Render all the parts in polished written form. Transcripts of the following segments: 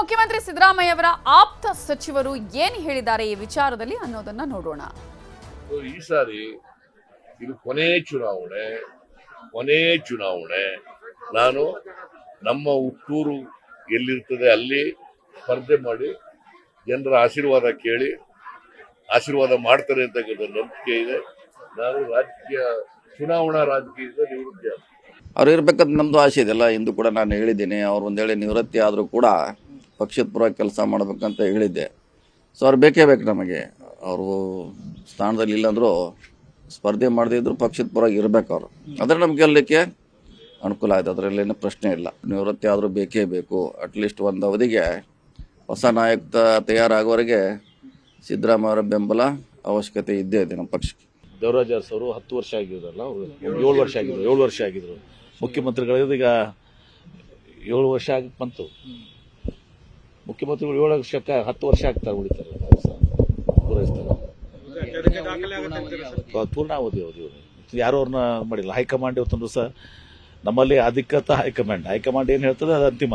ಮುಖ್ಯಮಂತ್ರಿ ಸಿದ್ದರಾಮಯ್ಯ ಅವರ ಆಪ್ತ ಸಚಿವರು ಏನು ಹೇಳಿದ್ದಾರೆ ಈ ವಿಚಾರದಲ್ಲಿ ಅನ್ನೋದನ್ನ ನೋಡೋಣ. ಈ ಸಾರಿ ಇದು ಕೊನೆ ಚುನಾವಣೆ. ನಾನು ನಮ್ಮ ಹುಟ್ಟೂರು ಎಲ್ಲಿರ್ತದೆ ಅಲ್ಲಿ ಸ್ಪರ್ಧೆ ಮಾಡಿ ಜನರ ಆಶೀರ್ವಾದ ಕೇಳಿ ಆಶೀರ್ವಾದ ಮಾಡ್ತಾರೆ ಅಂತಕ್ಕಂಥ ನಂಬಿಕೆ ಇದೆ. ನಾನು ಚುನಾವಣಾ ರಾಜಕೀಯದಿಂದ ನಿವೃತ್ತಿ ಆಗ್ತೀನಿ. ಅವ್ರು ಇರ್ಬೇಕಂತ ನಮ್ದು ಆಸೆ ಇದೆಲ್ಲ. ಇಂದು ಕೂಡ ನಾನು ಹೇಳಿದ್ದೀನಿ, ಅವ್ರು ಒಂದು ವೇಳೆ ನಿವೃತ್ತಿ ಆದರೂ ಕೂಡ ಪಕ್ಷದ ಪರ ಕೆಲಸ ಮಾಡ್ಬೇಕಂತ ಹೇಳಿದ್ದೆ. ಸೊ ಅವ್ರು ಬೇಕೇ ಬೇಕು ನಮಗೆ. ಅವರು ಸ್ಥಾನದಲ್ಲಿ ಇಲ್ಲಾಂದ್ರೂ ಸ್ಪರ್ಧೆ ಮಾಡದಿದ್ರು ಪಕ್ಷದ ಪರವಾಗಿ ಇರಬೇಕು. ಅವರು ಆದರೆ ನಮ್ಗೆ ಗೆಲ್ಲಲಿಕ್ಕೆ ಅನುಕೂಲ ಆಯ್ತು, ಅದರಲ್ಲೇನು ಪ್ರಶ್ನೆ ಇಲ್ಲ. ನಿವೃತ್ತಿ ಆದರೂ ಬೇಕೇ ಬೇಕು. ಅಟ್ಲೀಸ್ಟ್ ಒಂದು ಅವಧಿಗೆ ಹೊಸ ನಾಯಕ ತಯಾರಾಗುವವರೆಗೆ ಸಿದ್ದರಾಮಯ್ಯ ಅವರ ಬೆಂಬಲ ಅವಶ್ಯಕತೆ ಇದ್ದೇ ಇದೆ ನಮ್ಮ ಪಕ್ಷಕ್ಕೆ. ದೇವರಾಜ್ ಅವರು 10 ವರ್ಷ ಆಗಿರೋದಲ್ಲ, ಅವರು 7 ವರ್ಷ ಆಗಿದ್ರು ಮುಖ್ಯಮಂತ್ರಿಗಳು. ಈಗ 7 ವರ್ಷ ಆಗಿ ಬಂತು. ಮುಖ್ಯಮಂತ್ರಿಗಳು 7 ವರ್ಷಕ್ಕೆ 10 ವರ್ಷ ಆಗ್ತಾರೆ, ಉಳಿತಾರೆ, ಪೂರೈಸ್ತಾರೆ. ಪೂರ್ಣಾವಧಿ ಅವರು ಯಾರು ಅವ್ರನ್ನ ಮಾಡಿಲ್ಲ. ಹೈಕಮಾಂಡ್ ಇವತ್ತೊಂದು ಸಹ ನಮ್ಮಲ್ಲಿ ಅಧಿಕೃತ ಹೈಕಮಾಂಡ್ ಏನು ಹೇಳ್ತದೆ ಅದು ಅಂತಿಮ.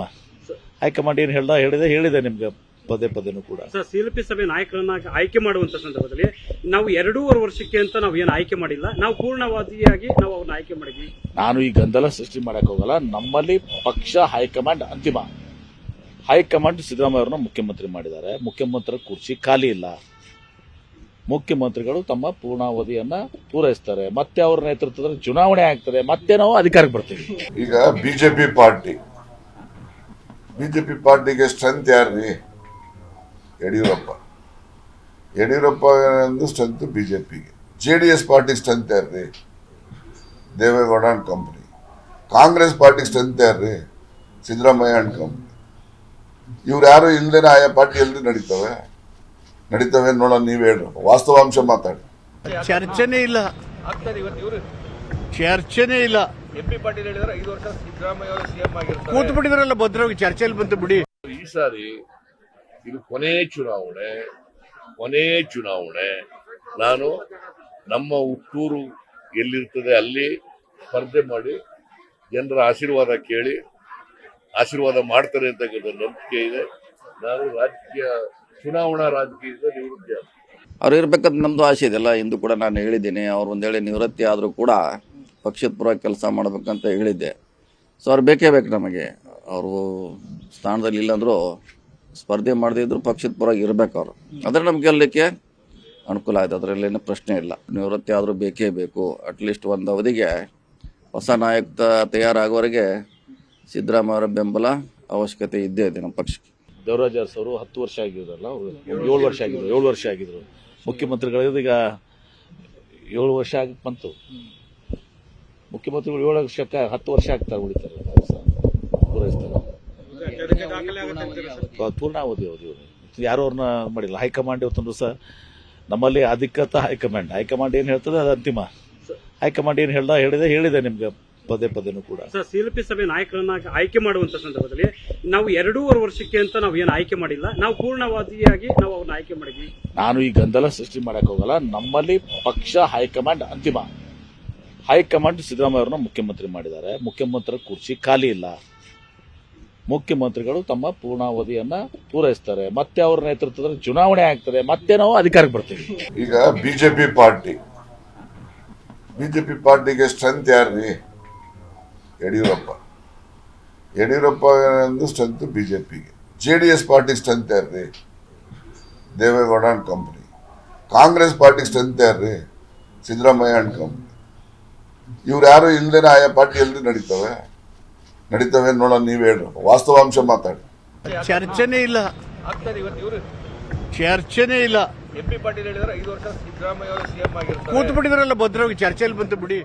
ಹೈಕಮಾಂಡ್ ಏನು ಹೇಳಿದೆ ನಿಮ್ಗೆ ಪದೇನೂ ಕೂಡ. ಸಿಎಲ್ಪಿ ಸಭೆ ನಾಯಕರನ್ನ ಆಯ್ಕೆ ಮಾಡುವಂತ ಸಂದರ್ಭದಲ್ಲಿ ನಾವು 2.5 ವರ್ಷಕ್ಕೆ ಅಂತ ನಾವು ಏನು ಆಯ್ಕೆ ಮಾಡಿಲ್ಲ, ನಾವು ಪೂರ್ಣವಾದಿಯಾಗಿ ನಾವು ಅವ್ರನ್ನ ಆಯ್ಕೆ ಮಾಡಿದ್ವಿ. ನಾನು ಈ ಗೊಂದಲ ಸೃಷ್ಟಿ ಮಾಡಕ್ ಹೋಗಲ್ಲ. ನಮ್ಮಲ್ಲಿ ಪಕ್ಷ ಹೈಕಮಾಂಡ್ ಅಂತಿಮ. ಹೈಕಮಾಂಡ್ ಸಿದ್ದರಾಮಯ್ಯ ಅವರನ್ನ ಮುಖ್ಯಮಂತ್ರಿ ಮಾಡಿದ್ದಾರೆ. ಮುಖ್ಯಮಂತ್ರಿ ಕುರ್ಚಿ ಖಾಲಿ ಇಲ್ಲ. ಮುಖ್ಯಮಂತ್ರಿಗಳು ತಮ್ಮ ಪೂರ್ಣಾವಧಿಯನ್ನ ಪೂರೈಸ್ತಾರೆ. ಮತ್ತೆ ಅವರ ನೇತೃತ್ವದಲ್ಲಿ ಚುನಾವಣೆ ಆಗ್ತದೆ, ಮತ್ತೆ ನಾವು ಅಧಿಕಾರಕ್ಕೆ ಬರ್ತೀವಿ. ಈಗ ಬಿಜೆಪಿ ಪಾರ್ಟಿಗೆ ಸ್ಟ್ರೆಂತ್ ಯಾರ್ರಿ? ಯಡಿಯೂರಪ್ಪ ಸ್ಟ್ರೆಂತ್ ಬಿಜೆಪಿಗೆ. JDS ಪಾರ್ಟಿ ಸ್ಟ್ರೆಂತ್ ಯಾರ್ರಿ? Deve Gowda and company. Congress party strength ಯಾರ್ರಿ? Siddaramaiah and company. ಇವ್ರು ಯಾರು ಇಲ್ದೇನೆ ಆಯಾ ಪಾರ್ಟಿ ಎಲ್ರಿ ನಡೀತವೆ ನೋಡೋಣ. ನೀವ್ ಹೇಳ್ರಿ, ವಾಸ್ತವಾಂಶ ಮಾತಾಡಿ. ಚರ್ಚೆನೇ ಇಲ್ಲ. MP ಪಾಟೀಲ್ ಹೇಳಿದ್ರೆ 5 ವರ್ಷ ಸಿದ್ದರಾಮಯ್ಯ ಅವರು CM ಆಗಿರ್ತಾರೆ. ಕೂತು ಬಿಟ್ಟಿದ್ರಲ್ಲ ಭದ್ರವಾಗಿ, ಚರ್ಚೆಯಲ್ಲಿ ಬಂತು ಬಿಡಿ. ಈ ಸಾರಿ ಇದು ಕೊನೆ ಚುನಾವಣೆ. ನಾನು ನಮ್ಮ ಹುಟ್ಟೂರು ಎಲ್ಲಿರ್ತದೆ ಅಲ್ಲಿ ಸ್ಪರ್ಧೆ ಮಾಡಿ ಜನರ ಆಶೀರ್ವಾದ ಕೇಳಿ ಆಶೀರ್ವಾದ ಮಾಡ್ತಾರೆ ಅಂತಕ್ಕಂಥ ನಂಬಿಕೆ ಇದೆ. ನಾನು ಚುನಾವಣಾ ರಾಜಕೀಯದಿಂದ ನಿವೃತ್ತಿ ಆಗ್ತೀನಿ. ಅವ್ರು ಇರ್ಬೇಕಂತ ನಮ್ದು ಆಸೆ ಇದೆಲ್ಲ. ಇಂದು ಕೂಡ ನಾನು ಹೇಳಿದ್ದೀನಿ, ಅವ್ರು ಒಂದು ವೇಳೆ ನಿವೃತ್ತಿ ಆದರೂ ಕೂಡ ಪಕ್ಷದ ಪರವಾಗಿ ಕೆಲಸ ಮಾಡ್ಬೇಕಂತ ಹೇಳಿದ್ದೆ. ಸೊ ಅವ್ರು ಬೇಕೇ ಬೇಕು ನಮಗೆ. ಅವರು ಸ್ಥಾನದಲ್ಲಿ ಇಲ್ಲಾಂದ್ರೂ ಸ್ಪರ್ಧೆ ಮಾಡದಿದ್ರು ಪಕ್ಷದ ಪರವಾಗಿ ಇರಬೇಕು. ಅವರು ಆದರೆ ನಮ್ಗೆ ಗೆಲ್ಲಲಿಕ್ಕೆ ಅನುಕೂಲ ಆಯ್ತು, ಅದರಲ್ಲೇನು ಪ್ರಶ್ನೆ ಇಲ್ಲ. ನಿವೃತ್ತಿ ಆದರೂ ಬೇಕೇ ಬೇಕು. ಅಟ್ಲೀಸ್ಟ್ ಒಂದು ಅವಧಿಗೆ ಹೊಸ ನಾಯಕ ತಯಾರಾಗುವವರೆಗೆ ಸಿದ್ದರಾಮಯ್ಯ ಅವರ ಬೆಂಬಲ ಅವಶ್ಯಕತೆ ಇದ್ದೇ ಇದೆ ನಮ್ಮ ಪಕ್ಷಕ್ಕೆ. ದೇವರಾಜ್ ಅವರು 10 ವರ್ಷ ಆಗಿರೋದಲ್ಲ, ಅವರು 7 ವರ್ಷ ಆಗಿದ್ರು ಮುಖ್ಯಮಂತ್ರಿಗಳು. ಈಗ 7 ವರ್ಷ ಆಗಿ ಬಂತು. ಮುಖ್ಯಮಂತ್ರಿಗಳು 7 ವರ್ಷಕ್ಕೆ 10 ವರ್ಷ ಆಗ್ತಾರೆ, ಉಳಿತಾರೆ, ಪೂರೈಸ್ತಾರೆ. ಪೂರ್ಣಾವಧಿ ಅವರು ಯಾರು ಅವ್ರನ್ನ ಮಾಡಿಲ್ಲ. ಹೈಕಮಾಂಡ್ ಇವತ್ತೊಂದು ಸಹ ನಮ್ಮಲ್ಲಿ ಅಧಿಕೃತ ಹೈಕಮಾಂಡ್ ಏನು ಹೇಳ್ತದೆ ಅದು ಅಂತಿಮ. ಹೈಕಮಾಂಡ್ ಏನು ಹೇಳಿದೆ ನಿಮ್ಗೆ ಪದೇನೂ ಕೂಡ. ಸಿಎಲ್ಪಿ ಸಭೆ ನಾಯಕರನ್ನ ಆಯ್ಕೆ ಮಾಡುವಂತ ಸಂದರ್ಭದಲ್ಲಿ ನಾವು 2.5 ವರ್ಷಕ್ಕೆ ಅಂತ ನಾವು ಏನು ಆಯ್ಕೆ ಮಾಡಿಲ್ಲ, ನಾವು ಪೂರ್ಣವಾದಿಯಾಗಿ ನಾವು ಅವ್ರನ್ನ ಆಯ್ಕೆ ಮಾಡಿದ್ವಿ. ನಾನು ಈ ಗೊಂದಲ ಸೃಷ್ಟಿ ಮಾಡಕ್ ಹೋಗಲ್ಲ. ನಮ್ಮಲ್ಲಿ ಪಕ್ಷ ಹೈಕಮಾಂಡ್ ಅಂತಿಮ. ಹೈಕಮಾಂಡ್ ಸಿದ್ದರಾಮಯ್ಯ ಅವರನ್ನ ಮುಖ್ಯಮಂತ್ರಿ ಮಾಡಿದ್ದಾರೆ. ಮುಖ್ಯಮಂತ್ರಿ ಕುರ್ಚಿ ಖಾಲಿ ಇಲ್ಲ. ಮುಖ್ಯಮಂತ್ರಿಗಳು ತಮ್ಮ ಪೂರ್ಣಾವಧಿಯನ್ನ ಪೂರೈಸ್ತಾರೆ. ಮತ್ತೆ ಅವರ ನೇತೃತ್ವದಲ್ಲಿ ಚುನಾವಣೆ ಆಗ್ತದೆ, ಮತ್ತೆ ನಾವು ಅಧಿಕಾರಕ್ಕೆ ಬರ್ತೀವಿ. ಈಗ ಬಿಜೆಪಿ ಪಾರ್ಟಿಗೆ ಸ್ಟ್ರೆಂತ್ ಯಾರ್ರಿ? ಯಡಿಯೂರಪ್ಪ ಸ್ಟ್ರೆಂತ್ ಬಿಜೆಪಿಗೆ. JDS ಪಾರ್ಟಿ ಸ್ಟ್ರೆಂತ್ ಯಾರ್ರಿ? Deve Gowda and company. Congress party strength ಯಾರ್ರಿ? Siddaramaiah and company. ಇವ್ರು ಯಾರು ಇಲ್ದೇನೆ ಆಯಾ ಪಾರ್ಟಿ ಎಲ್ರಿ ನಡೀತವೆ ನೋಡೋಣ. ನೀವ್ ಹೇಳ್ರಿ, ವಾಸ್ತವಾಂಶ ಮಾತಾಡಿ. ಚರ್ಚೆನೇ ಇಲ್ಲ. MP ಪಾಟೀಲ್ ಹೇಳಿದ್ರೆ 5 ವರ್ಷ ಸಿದ್ದರಾಮಯ್ಯ ಅವರು CM ಆಗಿರ್ತಾರೆ. ಕೂತು ಬಿಟ್ಟಿದ್ರಲ್ಲ ಭದ್ರವಾಗಿ, ಚರ್ಚೆಯಲ್ಲಿ ಬಂತು ಬಿಡಿ.